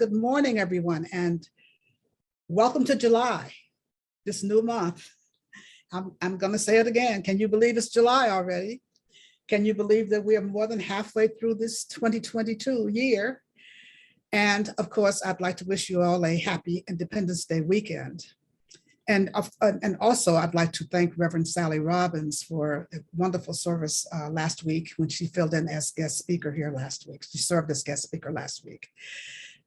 Good morning, everyone, and welcome to July, this new month. I'm going to say it again. Can you believe it's July already? Can you believe that we are more than halfway through this 2022 year? And of course, I'd like to wish you all a happy Independence Day weekend. And also, I'd like to thank Reverend Sally Robbins for a wonderful service last week when she filled in as guest speaker here last week. She served as guest speaker last week.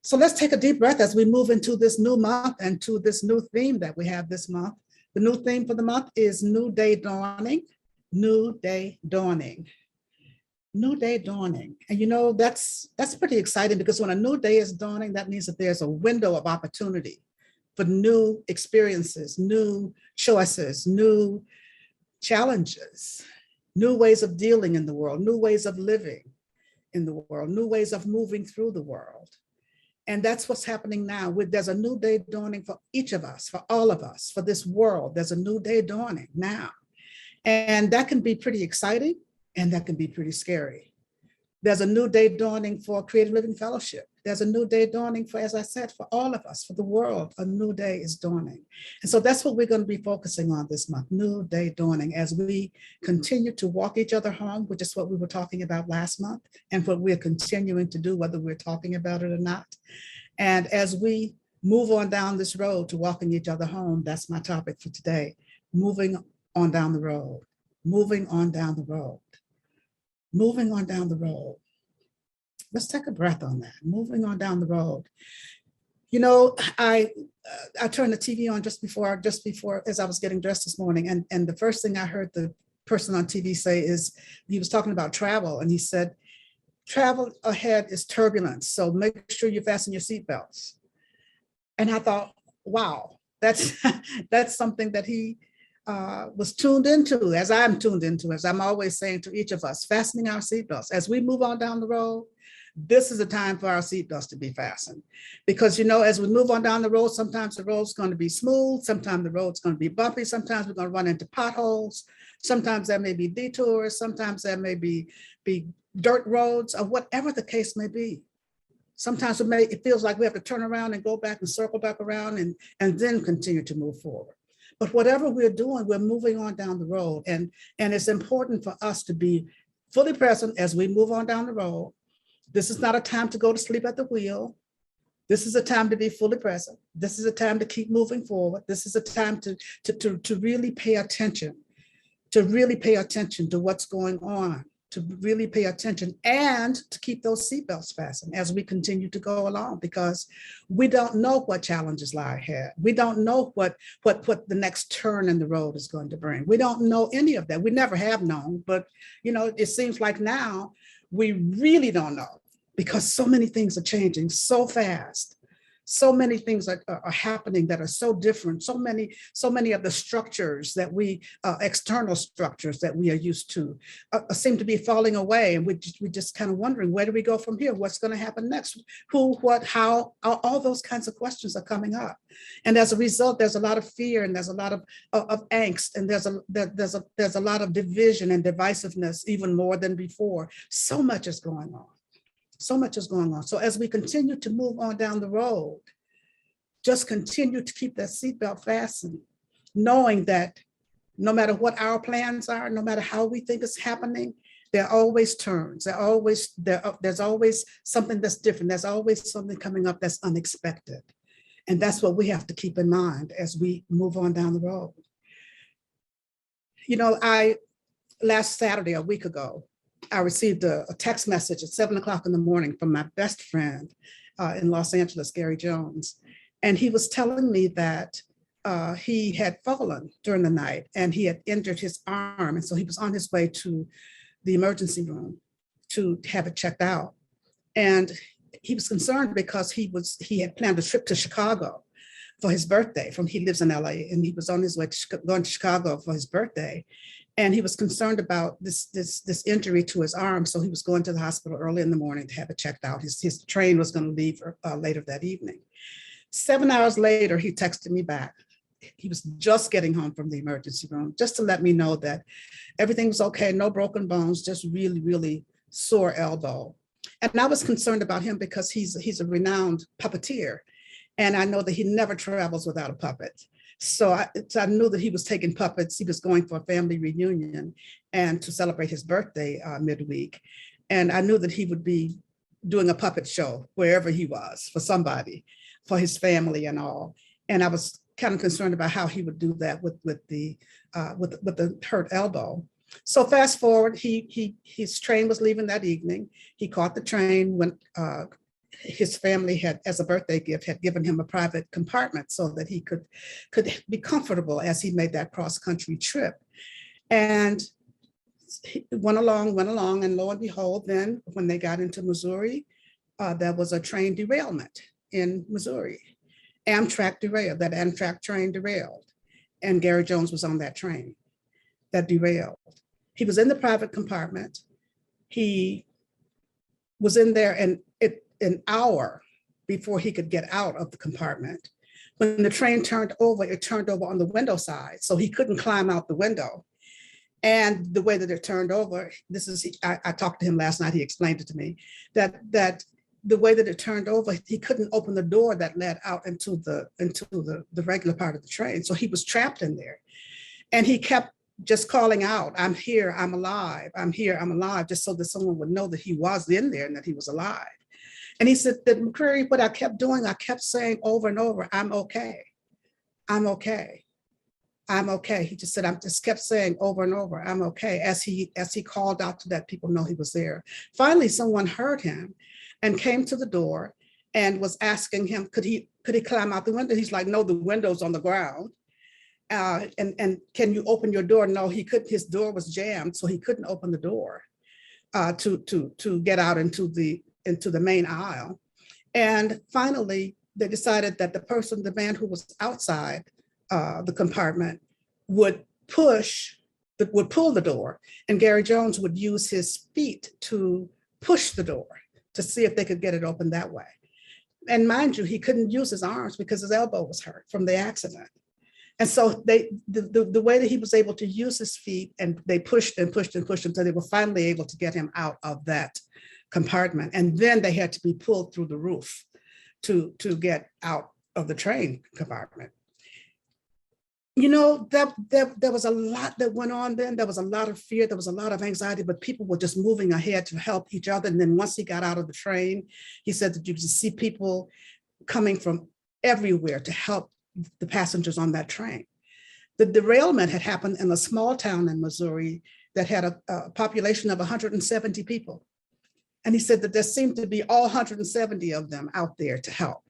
So let's take a deep breath as we move into this new month and to this new theme that we have this month. The new theme for the month is New Day Dawning, New Day Dawning. New day dawning. And you know, that's pretty exciting because when a new day is dawning, that means that there's a window of opportunity for new experiences, new choices, new challenges, new ways of dealing in the world, new ways of living in the world, new ways of moving through the world. And that's what's happening now. There's a new day dawning for each of us, for all of us, for this world. There's a new day dawning now. And that can be pretty exciting and that can be pretty scary. There's a new day dawning for Creative Living Fellowship. There's a new day dawning for, as I said, for all of us, for the world, a new day is dawning. And so that's what we're going to be focusing on this month, new day dawning, as we continue to walk each other home, which is what we were talking about last month, and what we're continuing to do, whether we're talking about it or not. And as we move on down this road to walking each other home, that's my topic for today, moving on down the road, moving on down the road. Moving on down the road. Let's take a breath on that. Moving on down the road. You know, I turned the TV on just before as I was getting dressed this morning, and the first thing I heard the person on TV say is he was talking about travel, and he said, "Travel ahead is turbulence, so make sure you fasten your seatbelts." And I thought, wow, that's that's something that he was tuned into, as I'm tuned into, as I'm always saying to each of us, fastening our seatbelts. As we move on down the road, this is a time for our seatbelts to be fastened. Because, you know, as we move on down the road, sometimes the road's going to be smooth, sometimes the road's going to be bumpy, sometimes we're going to run into potholes, sometimes there may be detours, sometimes there may be dirt roads, or whatever the case may be. Sometimes it feels like we have to turn around and go back and circle back around and then continue to move forward. But whatever we're doing, we're moving on down the road. And it's important for us to be fully present as we move on down the road. This is not a time to go to sleep at the wheel. This is a time to be fully present. This is a time to keep moving forward. This is a time to really pay attention, to what's going on, to really pay attention and to keep those seatbelts fastened as we continue to go along, because we don't know what challenges lie ahead. We don't know what the next turn in the road is going to bring. We don't know any of that. We never have known, but you know, it seems like now we really don't know because so many things are changing so fast. So many things are happening that are so different. So many of the structures that external structures that we are used to seem to be falling away. And we just kind of wondering, where do we go from here? What's going to happen next? Who, what, how, all those kinds of questions are coming up. And as a result, there's a lot of fear and there's a lot of angst, and there's a lot of division and divisiveness, even more than before. So much is going on. So much is going on. So as we continue to move on down the road, just continue to keep that seatbelt fastened, knowing that no matter what our plans are, no matter how we think it's happening, there are always turns. There's always something that's different. There's always something coming up that's unexpected. And that's what we have to keep in mind as we move on down the road. You know, last Saturday, a week ago, I received a text message at 7 o'clock in the morning from my best friend in Los Angeles, Gary Jones. And he was telling me that he had fallen during the night and he had injured his arm. And so he was on his way to the emergency room to have it checked out. And he was concerned because he had planned a trip to Chicago for his birthday. He lives in LA, and he was on his way going to Chicago for his birthday. And he was concerned about this injury to his arm. So he was going to the hospital early in the morning to have it checked out. His train was going to leave later that evening. 7 hours later, he texted me back. He was just getting home from the emergency room, just to let me know that everything was okay, no broken bones, just really, really sore elbow. And I was concerned about him because he's a renowned puppeteer. And I know that he never travels without a puppet. So I knew that he was taking puppets. He was going for a family reunion and to celebrate his birthday midweek. And I knew that he would be doing a puppet show wherever he was for somebody, for his family and all. And I was kind of concerned about how he would do that with the hurt elbow. So fast forward, his train was leaving that evening. He caught the train when his family had, as a birthday gift, had given him a private compartment so that he could be comfortable as he made that cross-country trip. And he went along, and lo and behold, then when they got into Missouri, there was a train derailment in Missouri. Amtrak derailed, that Amtrak train derailed. And Gary Jones was on that train that derailed. He was in the private compartment. He was in there an hour before he could get out of the compartment. When the train turned over, it turned over on the window side, so he couldn't climb out the window. And the way that it turned over, I talked to him last night, he explained it to me, that the way that it turned over, he couldn't open the door that led out into the regular part of the train. So he was trapped in there. And he kept just calling out, "I'm here, I'm alive, I'm here, I'm alive," just so that someone would know that he was in there and that he was alive. And he said that, McCreary, what I kept doing, I kept saying over and over, "I'm okay, I'm okay, I'm okay." He just said, I just kept saying over and over, "I'm okay," as he called out to let people know he was there. Finally, someone heard him and came to the door and was asking him, could he climb out the window? He's like, "No, the window's on the ground. And can you open your door?" No, he couldn't. His door was jammed, so he couldn't open the door to get out into the main aisle. And finally, they decided that the man who was outside the compartment would pull the door, and Gary Jones would use his feet to push the door to see if they could get it open that way. And mind you, he couldn't use his arms because his elbow was hurt from the accident. And so the way that he was able to use his feet, and they pushed and pushed and pushed until they were finally able to get him out of that compartment. And then they had to be pulled through the roof to get out of the train compartment. You know, there was a lot that went on then. There was a lot of fear, there was a lot of anxiety, but people were just moving ahead to help each other. And then once he got out of the train, he said that you could see people coming from everywhere to help the passengers on that train. The derailment had happened in a small town in Missouri that had a population of 170 people. And he said that there seemed to be all 170 of them out there to help.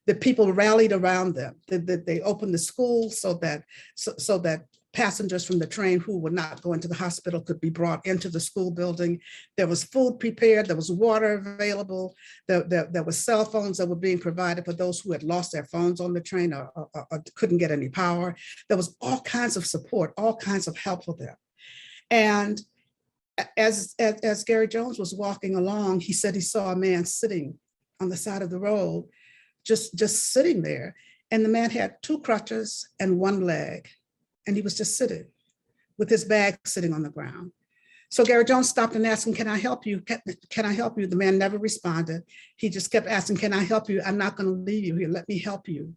The people rallied around them. They opened the school so that passengers from the train who were not going to the hospital could be brought into the school building. There was food prepared, there was water available, there were cell phones that were being provided for those who had lost their phones on the train or couldn't get any power. There was all kinds of support, all kinds of help for them. And as Gary Jones was walking along, he said he saw a man sitting on the side of the road, just sitting there. And the man had 2 crutches and 1 leg. And he was just sitting with his bag sitting on the ground. So Gary Jones stopped and asked him, "Can I help you? Can I help you?" The man never responded. He just kept asking, "Can I help you? I'm not going to leave you here. Let me help you."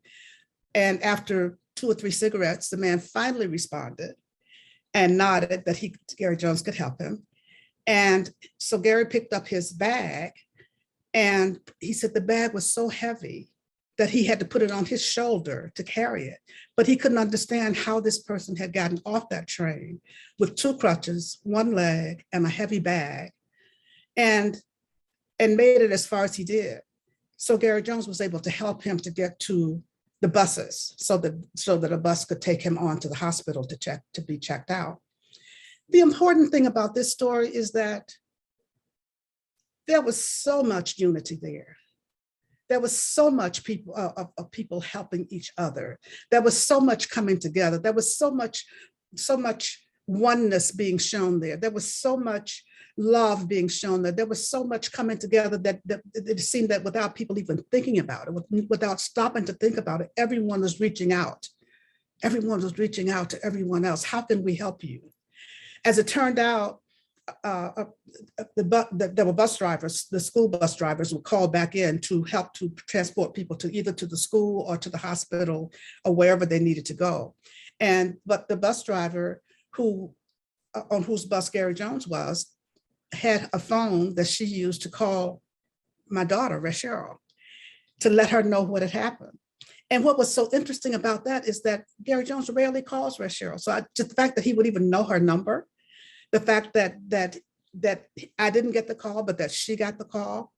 And after 2 or 3 cigarettes, the man finally responded and nodded that Gary Jones could help him. And so Gary picked up his bag, and he said the bag was so heavy that he had to put it on his shoulder to carry it. But he couldn't understand how this person had gotten off that train with 2 crutches, 1 leg, and a heavy bag, and made it as far as he did. So Gary Jones was able to help him to get to the buses so that a bus could take him on to the hospital to be checked out. The important thing about this story is that there was so much unity there. There was so much people helping each other. There was so much coming together. There was so much oneness being shown there. There was so much love being shown there. There was so much coming together that it seemed that without people even thinking about it, without stopping to think about it, everyone was reaching out. Everyone was reaching out to everyone else. How can we help you? As it turned out, there were bus drivers, the school bus drivers were called back in to help to transport people to either to the school or to the hospital or wherever they needed to go. But the bus driver who on whose bus Gary Jones was had a phone that she used to call my daughter, Rev.Sherry, to let her know what had happened. And what was so interesting about that is that Gary Jones rarely calls Rev.Sherry. So just the fact that he would even know her number, the fact that I didn't get the call, but that she got the call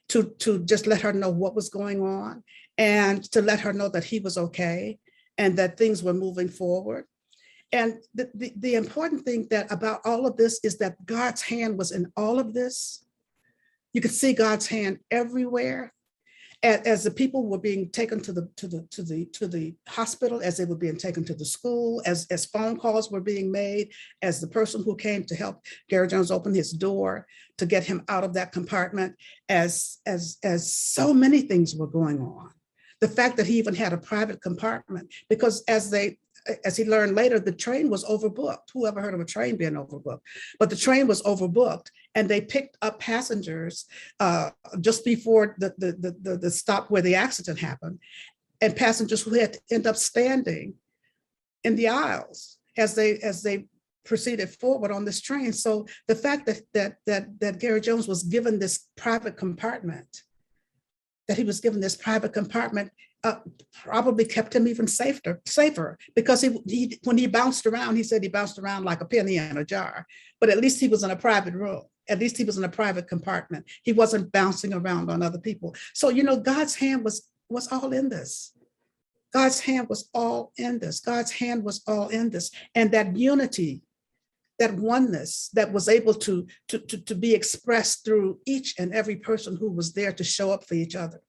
to just let her know what was going on and to let her know that he was okay and that things were moving forward. And the important thing that about all of this is that God's hand was in all of this. You could see God's hand everywhere. As the people were being taken to the hospital, as they were being taken to the school, as phone calls were being made, as the person who came to help Gary Jones open his door to get him out of that compartment, as so many things were going on. The fact that he even had a private compartment, because as he learned later, the train was overbooked. Who ever heard of a train being overbooked? But the train was overbooked, and they picked up passengers just before the stop where the accident happened, and passengers who had to end up standing in the aisles as they proceeded forward on this train. So the fact that Gary Jones was given this private compartment, probably kept him even safer, because he when he bounced around, he said he bounced around like a penny in a jar, but at least he was in a private room. At least he was in a private compartment. He wasn't bouncing around on other people. So, God's hand was all in this. God's hand was all in this. God's hand was all in this. And that unity, that oneness that was able to be expressed through each and every person who was there to show up for each other.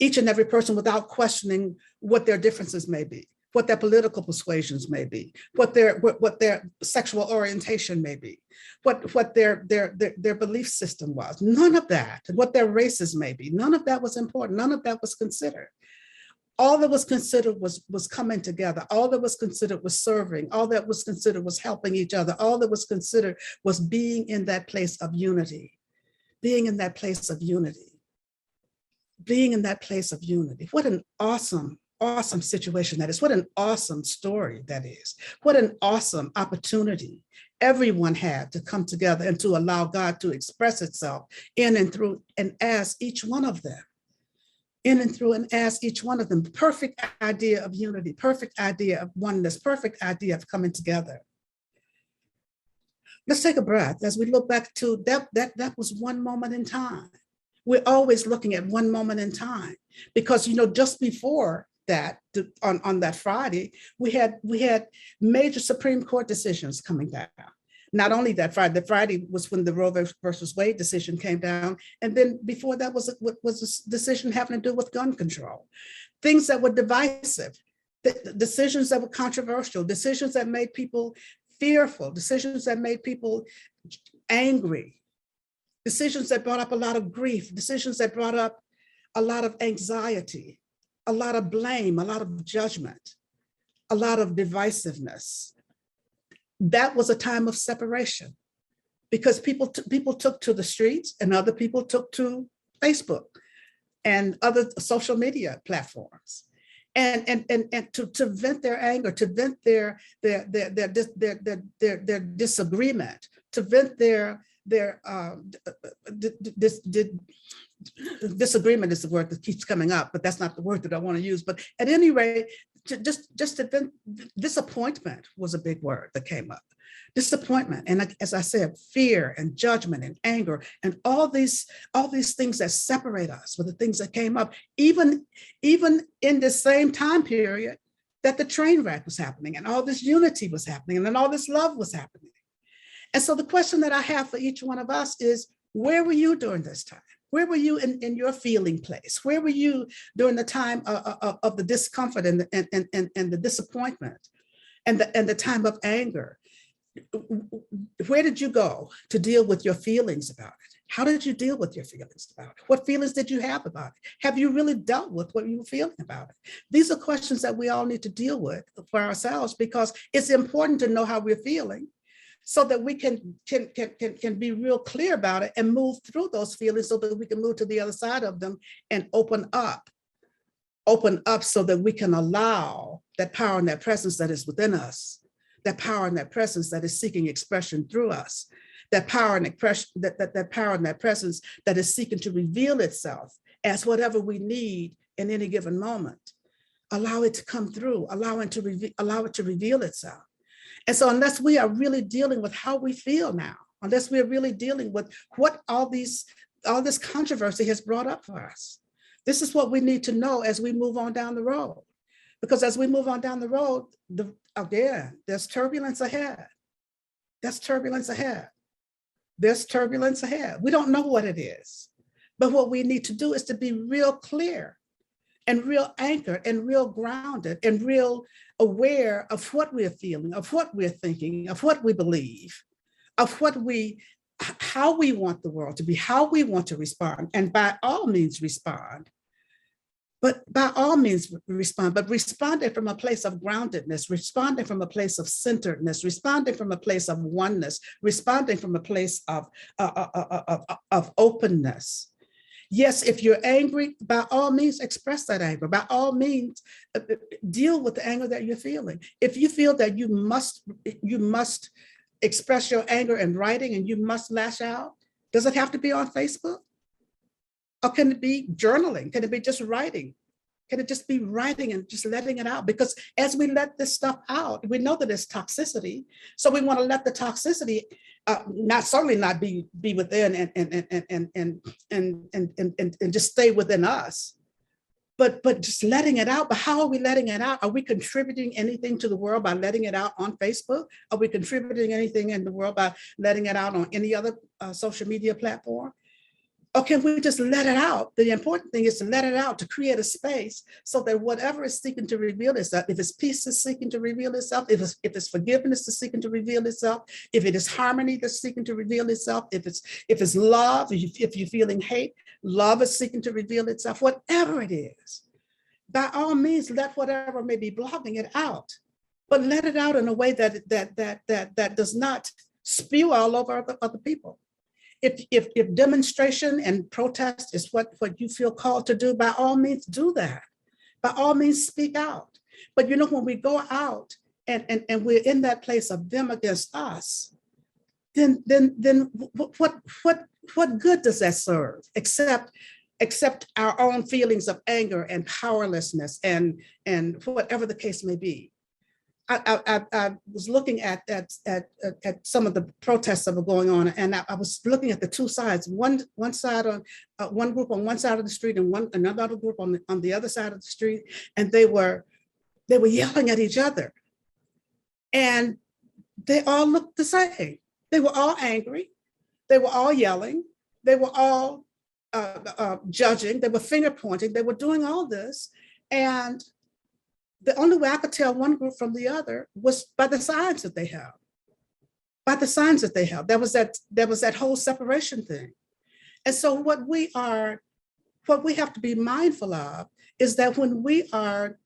Each and every person, without questioning what their differences may be, what their political persuasions may be, what their sexual orientation may be, what their belief system was. None of that, what their races may be. None of that was important. None of that was considered. All that was considered was coming together. All that was considered was serving. All that was considered was helping each other. All that was considered was being in that place of unity. Being in that place of unity. Being in that place of unity. What an awesome situation that is. What an awesome story that is. What an awesome opportunity everyone had to come together and to allow God to express itself in and through and as each one of them. In and through and as each one of them. Perfect idea of unity, perfect idea of oneness, perfect idea of coming together. Let's take a breath as we look back to that was one moment in time. We're always looking at one moment in time, because just before that, on that Friday, we had major Supreme Court decisions coming down. Not only that Friday, the Friday was when the Roe versus Wade decision came down, and then before that was a decision having to do with gun control, things that were divisive, decisions that were controversial, decisions that made people fearful, decisions that made people angry. Decisions that brought up a lot of grief, decisions that brought up a lot of anxiety, a lot of blame, a lot of judgment, a lot of divisiveness. That was a time of separation, because people took to the streets, and other people took to Facebook and other social media platforms, and to vent their anger, to vent their disagreement, to vent their disagreement is the word that keeps coming up, but that's not the word that I want to use. But at any rate, disappointment was a big word that came up. Disappointment, and as I said, fear and judgment and anger and all these things that separate us were the things that came up, even in the same time period that the train wreck was happening, and all this unity was happening, and then all this love was happening. And so the question that I have for each one of us is, where were you during this time? Where were you in your feeling place? Where were you during the time of the discomfort and the disappointment and the time of anger? Where did you go to deal with your feelings about it? How did you deal with your feelings about it? What feelings did you have about it? Have you really dealt with what you were feeling about it? These are questions that we all need to deal with for ourselves, because it's important to know how we're feeling, so that we can be real clear about it and move through those feelings so that we can move to the other side of them and open up so that we can allow that power and that presence that is within us, that power and that presence that is seeking expression through us, that power and that power and that presence that is seeking to reveal itself as whatever we need in any given moment. Allow it to come through, allow it to reveal itself. And so unless we are really dealing with how we feel now, unless we're really dealing with what all this controversy has brought up for us, this is what we need to know as we move on down the road. Because as we move on down the road, again, there's turbulence ahead. There's turbulence ahead. There's turbulence ahead. We don't know what it is. But what we need to do is to be real clear and real anchored and real grounded and real aware of what we're feeling, of what we're thinking, of what we believe, of how we want the world to be, how we want to respond, and by all means respond. But responding from a place of groundedness, responding from a place of centeredness, responding from a place of oneness, responding from a place of openness. Yes, if you're angry, by all means, express that anger. By all means, deal with the anger that you're feeling. If you feel that you must express your anger in writing and you must lash out, does it have to be on Facebook? Or can it be journaling? Can it be just writing? Can it just be writing and just letting it out? Because as we let this stuff out, we know that there's toxicity. So we want to let the toxicity not be within and just stay within us, but just letting it out. But how are we letting it out? Are we contributing anything to the world by letting it out on Facebook? Are we contributing anything in the world by letting it out on any other social media platform? Or can we just let it out? The important thing is to let it out, to create a space so that whatever is seeking to reveal itself, if it's peace is seeking to reveal itself, if it's forgiveness is seeking to reveal itself, if it is harmony that's seeking to reveal itself, if it's love, if you're feeling hate, love is seeking to reveal itself, whatever it is, by all means, let whatever may be blocking it out, but let it out in a way that does not spew all over other people. If demonstration and protest is what you feel called to do, by all means do that. By all means speak out. But when we go out and we're in that place of them against us, then what good does that serve except our own feelings of anger and powerlessness and whatever the case may be. I was looking at some of the protests that were going on, and I was looking at the two sides. One side on one group on one side of the street, and another group on the other side of the street, and they were yelling at each other, and they all looked the same. They were all angry. They were all yelling. They were all judging. They were finger pointing. They were doing all this, and the only way I could tell one group from the other was by the signs that they have. By the signs that they have. There was that whole separation thing. And so what we have to be mindful of is that when we are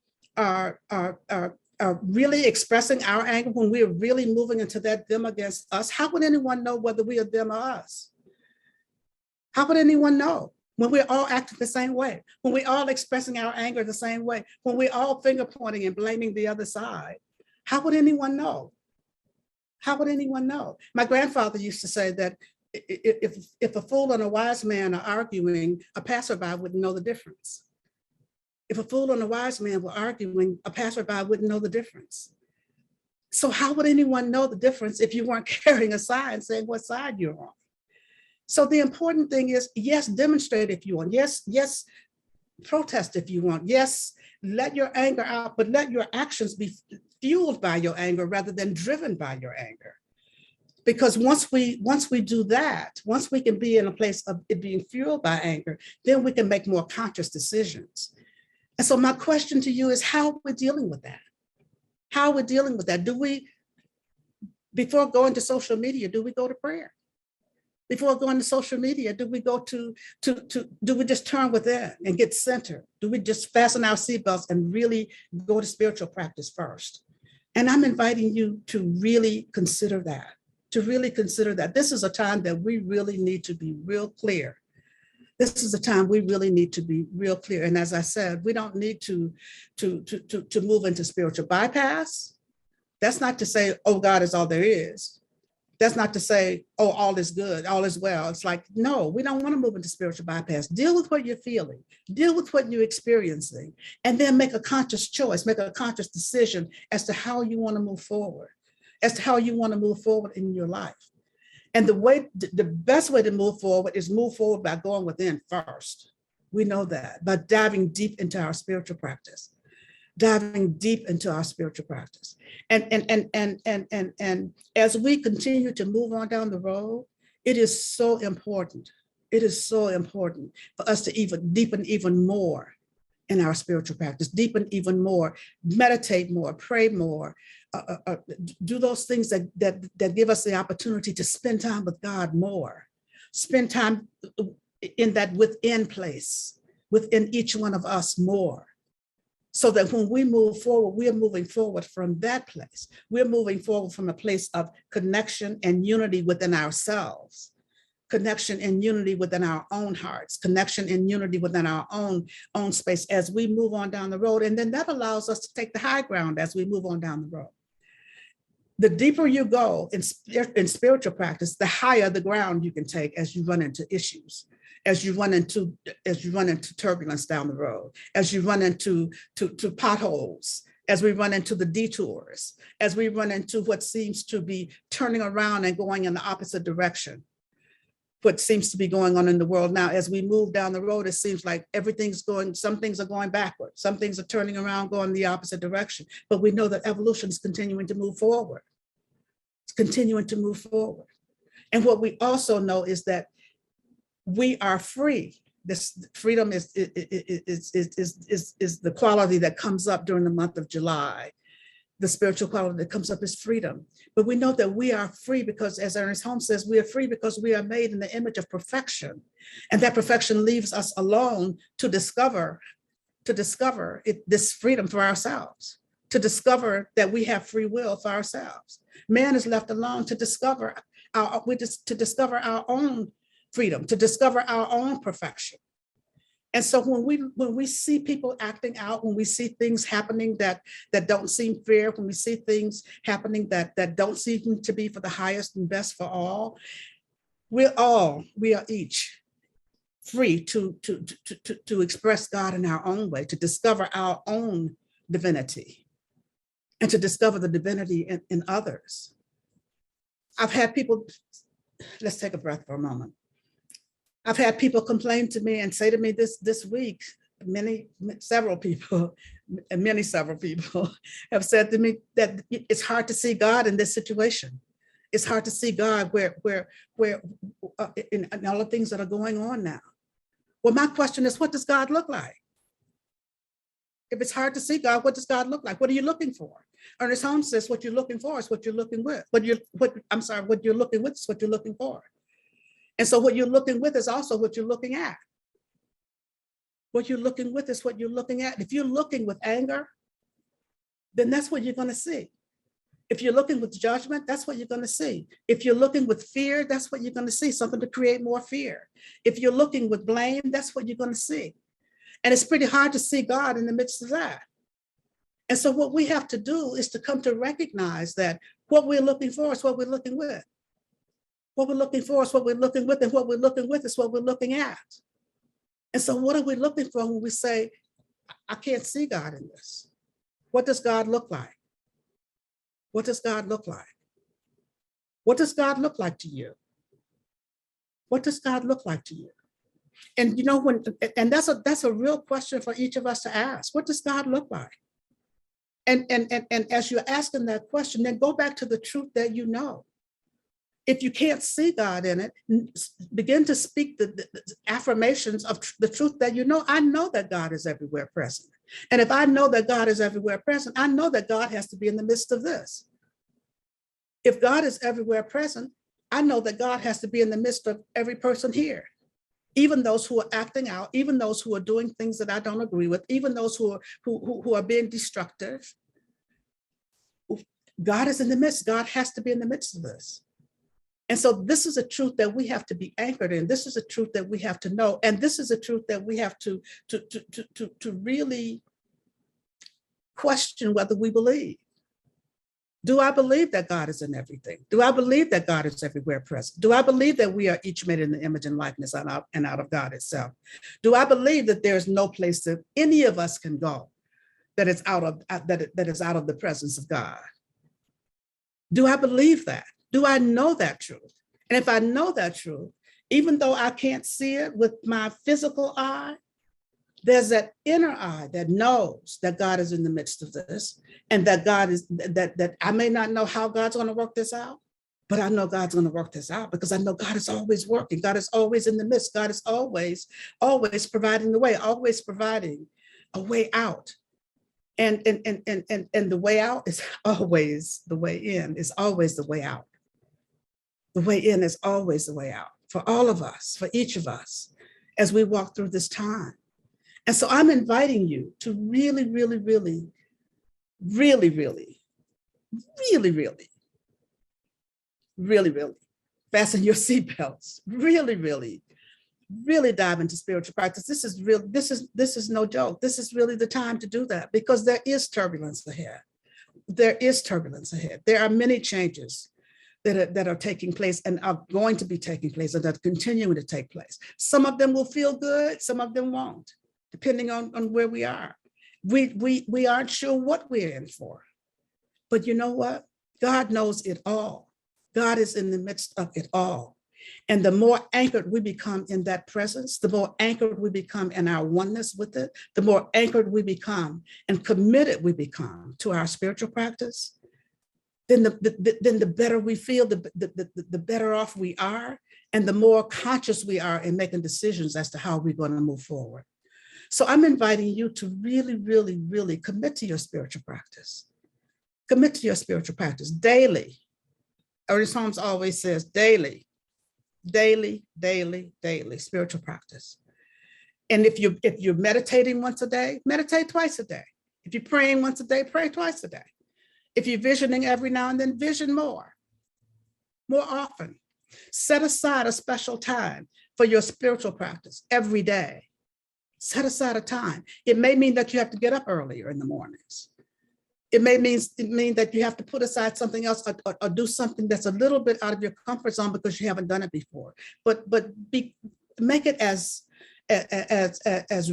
really expressing our anger, when we are really moving into that them against us, how would anyone know whether we are them or us? How would anyone know? When we're all acting the same way, when we're all expressing our anger the same way, when we're all finger pointing and blaming the other side, how would anyone know? How would anyone know? My grandfather used to say that if a fool and a wise man are arguing, a passerby wouldn't know the difference. If a fool and a wise man were arguing, a passerby wouldn't know the difference. So how would anyone know the difference if you weren't carrying a sign saying what side you're on? So the important thing is, yes, demonstrate if you want. Yes, protest if you want. Yes, let your anger out, but let your actions be fueled by your anger rather than driven by your anger. Because once we do that, once we can be in a place of it being fueled by anger, then we can make more conscious decisions. And so my question to you is, how are we dealing with that? How are we dealing with that? Do we, before going to social media, do we go to prayer? Before going to social media, do we go do we just turn within and get centered? Do we just fasten our seatbelts and really go to spiritual practice first? And I'm inviting you to really consider that, to really consider that this is a time that we really need to be real clear. This is a time we really need to be real clear. And as I said, we don't need to move into spiritual bypass. That's not to say, oh, God is all there is. That's not to say, oh, all is good, all is well. It's like, no, we don't want to move into spiritual bypass. Deal with what you're feeling, deal with what you're experiencing, and then make a conscious choice, make a conscious decision as to how you want to move forward, as to how you want to move forward in your life. And the best way to move forward is move forward by going within first. We know that, by diving deep into our spiritual practice. Diving deep into our spiritual practice. And as we continue to move on down the road, it is so important. It is so important for us to even deepen even more in our spiritual practice, deepen even more, meditate more, pray more, do those things that give us the opportunity to spend time with God more, spend time in that within place, within each one of us more. So that when we move forward, we are moving forward from that place. We're moving forward from a place of connection and unity within ourselves, connection and unity within our own hearts, connection and unity within our own space as we move on down the road. And then that allows us to take the high ground as we move on down the road. The deeper you go in spiritual practice, the higher the ground you can take as you run into issues, as you run into turbulence down the road, as you run into potholes, as we run into the detours, as we run into what seems to be turning around and going in the opposite direction, what seems to be going on in the world now. As we move down the road, it seems like some things are going backward, some things are turning around, going the opposite direction. But we know that evolution is continuing to move forward. It's continuing to move forward. And what we also know is that we are free. This freedom is the quality that comes up during the month of July. The spiritual quality that comes up is freedom. But we know that we are free because, as Ernest Holmes says, we are free because we are made in the image of perfection. And that perfection leaves us alone to discover this freedom for ourselves, to discover that we have free will for ourselves. Man is left alone to discover our own freedom, to discover our own perfection. And so when we see people acting out, when we see things happening that don't seem fair, when we see things happening that don't seem to be for the highest and best for all, we are each free to express God in our own way, to discover our own divinity, and to discover the divinity in others. I've had people, let's take a breath for a moment. I've had people complain to me and say to me this week, several people have said to me that it's hard to see God in this situation. It's hard to see God where in all the things that are going on now. Well, my question is, what does God look like? If it's hard to see God, what does God look like? What are you looking for? Ernest Holmes says, what you're looking for is what you're looking with. What you're looking with is what you're looking for. And so what you're looking with is also what you're looking at. What you're looking with is what you're looking at. If you're looking with anger, then that's what you're going to see. If you're looking with judgment, that's what you're going to see. If you're looking with fear, that's what you're going to see, something to create more fear. If you're looking with blame, that's what you're going to see. And it's pretty hard to see God in the midst of that. And so what we have to do is to come to recognize that what we're looking for is what we're looking with. What we're looking for is what we're looking with, and what we're looking with is what we're looking at. And so what are we looking for when we say, I can't see God in this? What does God look like? What does God look like? What does God look like to you? What does God look like to you? And that's a real question for each of us to ask. What does God look like? And as you're asking that question, then go back to the truth that you know. If you can't see God in it, begin to speak the affirmations of the truth that you know. I know that God is everywhere present. And if I know that God is everywhere present, I know that God has to be in the midst of this. If God is everywhere present, I know that God has to be in the midst of every person here. Even those who are acting out, even those who are doing things that I don't agree with, even those who are being destructive. God is in the midst. God has to be in the midst of this. And so this is a truth that we have to be anchored in. This is a truth that we have to know. And this is a truth that we have to really question whether we believe. Do I believe that God is in everything? Do I believe that God is everywhere present? Do I believe that we are each made in the image and likeness and out of God itself? Do I believe that there's no place that any of us can go that is out of the presence of God? Do I believe that? Do I know that truth? And if I know that truth, even though I can't see it with my physical eye, there's that inner eye that knows that God is in the midst of this, and that God is that I may not know how God's going to work this out, but I know God's going to work this out because I know God is always working. God is always in the midst. God is always providing the way, always providing a way out. And the way out is always the way in, is always the way out. The way in is always the way out for all of us, for each of us, as we walk through this time. And so I'm inviting you to really, really, really, really, really, really, really, really, really fasten your seatbelts, really, really, really dive into spiritual practice. This is real. This is no joke. This is really the time to do that because there is turbulence ahead. There is turbulence ahead. There are many changes that are taking place and are going to be taking place and that are continuing to take place. Some of them will feel good. Some of them won't, depending on where we are. We aren't sure what we're in for. But you know what? God knows it all. God is in the midst of it all. And the more anchored we become in that presence, the more anchored we become in our oneness with it, the more anchored we become and committed we become to our spiritual practice, then the better we feel, the better off we are, and the more conscious we are in making decisions as to how we're going to move forward. So I'm inviting you to really, really, really commit to your spiritual practice. Commit to your spiritual practice daily. Ernest Holmes always says daily, daily, daily, daily spiritual practice. And if you're meditating once a day, meditate twice a day. If you're praying once a day, pray twice a day. If you're visioning every now and then, vision more often. Set aside a special time for your spiritual practice every day. Set aside a time. It may mean that you have to get up earlier in the mornings. It may mean that you have to put aside something else or do something that's a little bit out of your comfort zone because you haven't done it before. But make it as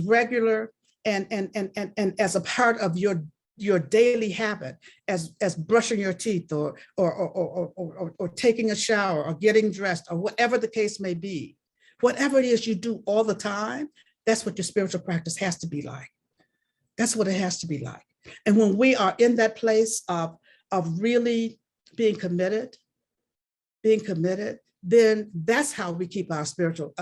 regular and as a part of your daily habit as brushing your teeth or taking a shower or getting dressed or whatever the case may be. Whatever it is you do all the time, that's what your spiritual practice has to be like. That's what it has to be like. And when we are in that place of really being committed, then that's how we keep our spiritual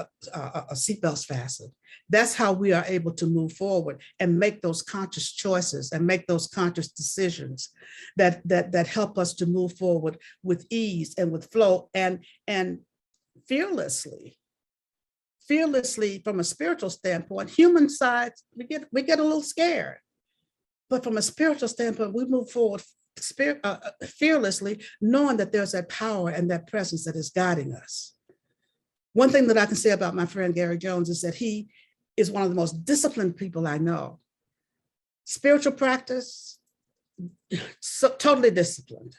seatbelts fastened. That's how we are able to move forward and make those conscious choices and make those conscious decisions that help us to move forward with ease and with flow and fearlessly from a spiritual standpoint. Human side, we get a little scared. But from a spiritual standpoint, we move forward fearlessly, knowing that there's that power and that presence that is guiding us. One thing that I can say about my friend Gary Jones is that he is one of the most disciplined people I know. Spiritual practice, so totally disciplined,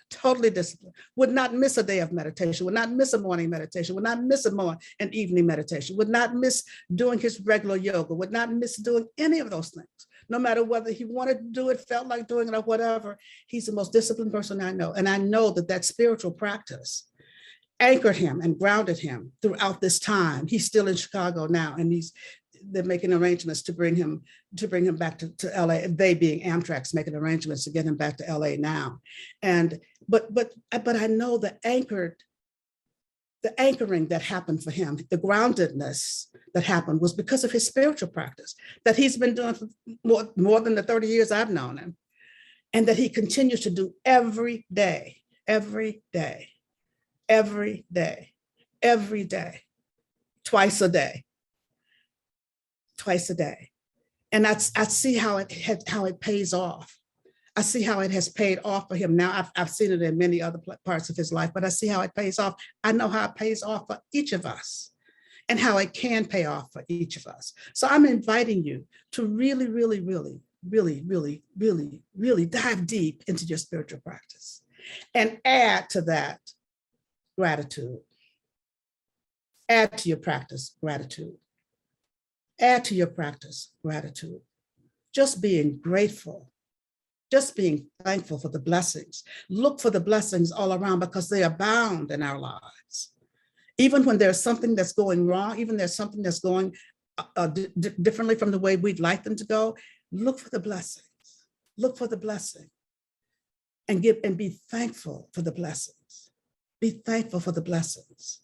would not miss a day of meditation, would not miss a morning meditation, would not miss an evening meditation, would not miss doing his regular yoga, would not miss doing any of those things. No matter whether he wanted to do it, felt like doing it or whatever, he's the most disciplined person I know. And I know that spiritual practice anchored him and grounded him throughout this time. He's still in Chicago now, and they're making arrangements to bring him back to LA. They being Amtrak's making arrangements to get him back to LA now. But I know the anchoring that happened for him, the groundedness that happened was because of his spiritual practice that he's been doing for more than the 30 years I've known him, and that he continues to do every day, twice a day. And I see how it pays off. I see how it has paid off for him. Now I've seen it in many other parts of his life, but I see how it pays off. I know how it pays off for each of us and how it can pay off for each of us. So I'm inviting you to really, really, really, really, really, really, really dive deep into your spiritual practice and add to that gratitude. Add to your practice gratitude. Add to your practice gratitude. Just being grateful, just being thankful for the blessings. Look for the blessings all around because they abound in our lives. Even when there's something that's going wrong, even there's something that's going differently from the way we'd like them to go, look for the blessings. Look for the blessing and be thankful for the blessings. Be thankful for the blessings.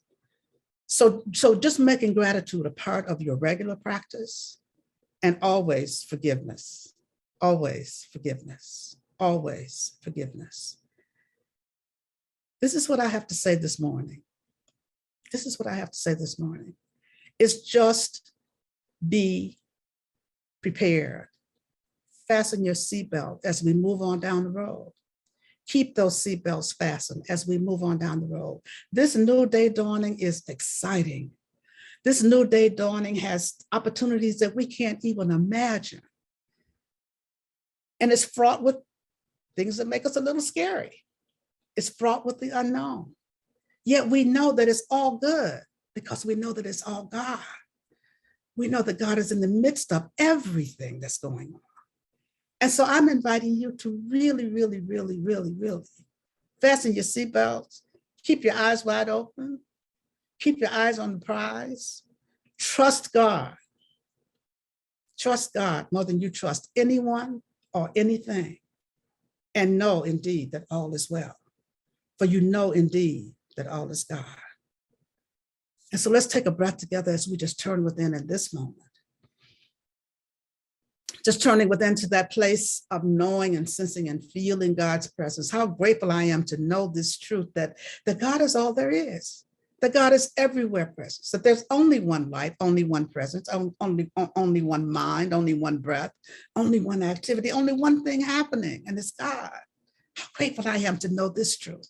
So just making gratitude a part of your regular practice, and always forgiveness, always forgiveness, always forgiveness. This is what I have to say this morning. This is what I have to say this morning. It's just be prepared. Fasten your seatbelt as we move on down the road. Keep those seatbelts fastened as we move on down the road. This new day dawning is exciting. This new day dawning has opportunities that we can't even imagine. And it's fraught with things that make us a little scary. It's fraught with the unknown. Yet we know that it's all good because we know that it's all God. We know that God is in the midst of everything that's going on. And so I'm inviting you to really, really, really, really, really fasten your seatbelts, keep your eyes wide open, keep your eyes on the prize, trust God. Trust God more than you trust anyone or anything, and know indeed that all is well. For you know indeed that all is God. And so let's take a breath together as we just turn within at this moment. Just turning within to that place of knowing and sensing and feeling God's presence. How grateful I am to know this truth that God is all there is, that God is everywhere present, that there's only one life, only one presence, only one mind, only one breath, only one activity, only one thing happening, and it's God. How grateful I am to know this truth.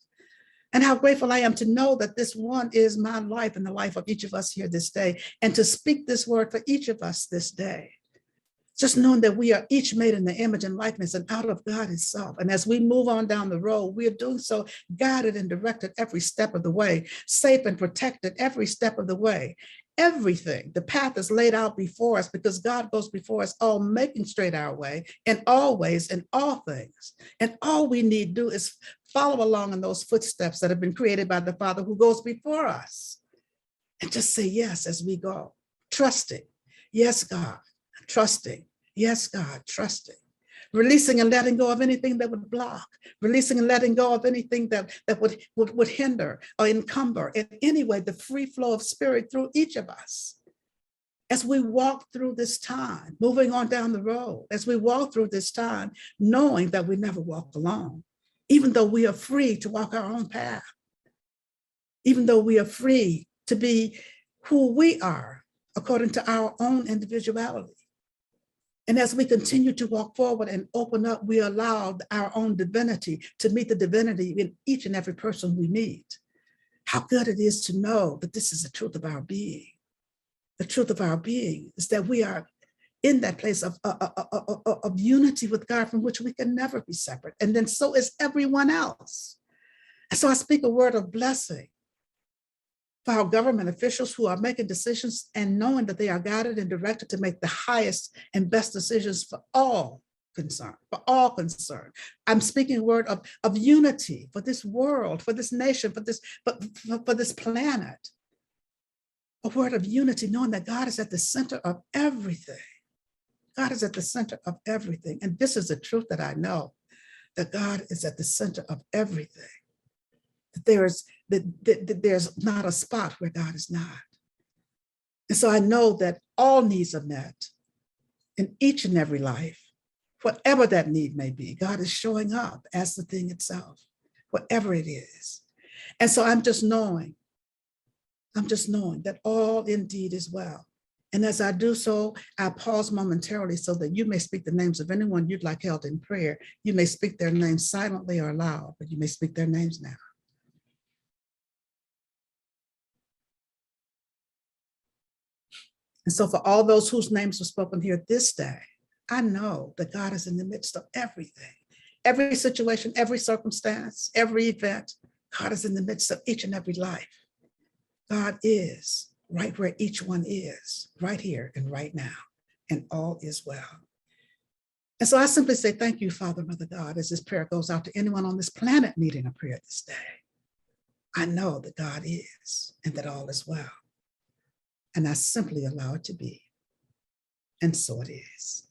And how grateful I am to know that this one is my life and the life of each of us here this day, and to speak this word for each of us this day. Just knowing that we are each made in the image and likeness and out of God himself. And as we move on down the road, we are doing so guided and directed every step of the way, safe and protected every step of the way. Everything, the path is laid out before us because God goes before us, all making straight our way in all ways, in all things. And all we need to do is follow along in those footsteps that have been created by the Father who goes before us. And just say yes as we go, trusting. Yes, God. Trusting, yes, God, trusting, releasing and letting go of anything that would block, releasing and letting go of anything that would hinder or encumber in any way the free flow of spirit through each of us. As we walk through this time, moving on down the road, as we walk through this time, knowing that we never walk alone, even though we are free to walk our own path, even though we are free to be who we are according to our own individuality. And as we continue to walk forward and open up, we allow our own divinity to meet the divinity in each and every person we meet. How good it is to know that this is the truth of our being. The truth of our being is that we are in that place of unity with God from which we can never be separate. And then so is everyone else. And so I speak a word of blessing for our government officials who are making decisions and knowing that they are guided and directed to make the highest and best decisions for all concerned, for all concerned. I'm speaking a word of unity for this world, for this nation, for this planet. A word of unity, knowing that God is at the center of everything. God is at the center of everything. And this is the truth that I know, that God is at the center of everything. That there's not a spot where God is not. And so I know that all needs are met in each and every life, whatever that need may be. God is showing up as the thing itself, whatever it is. And so I'm just knowing that all indeed is well. And as I do so, I pause momentarily so that you may speak the names of anyone you'd like held in prayer. You may speak their names silently or loud, but you may speak their names now. And so for all those whose names were spoken here this day, I know that God is in the midst of everything, every situation, every circumstance, every event. God is in the midst of each and every life. God is right where each one is, right here and right now, and all is well. And so I simply say, thank you, Father, Mother God, as this prayer goes out to anyone on this planet needing a prayer this day. I know that God is and that all is well. And I simply allow it to be. And so it is.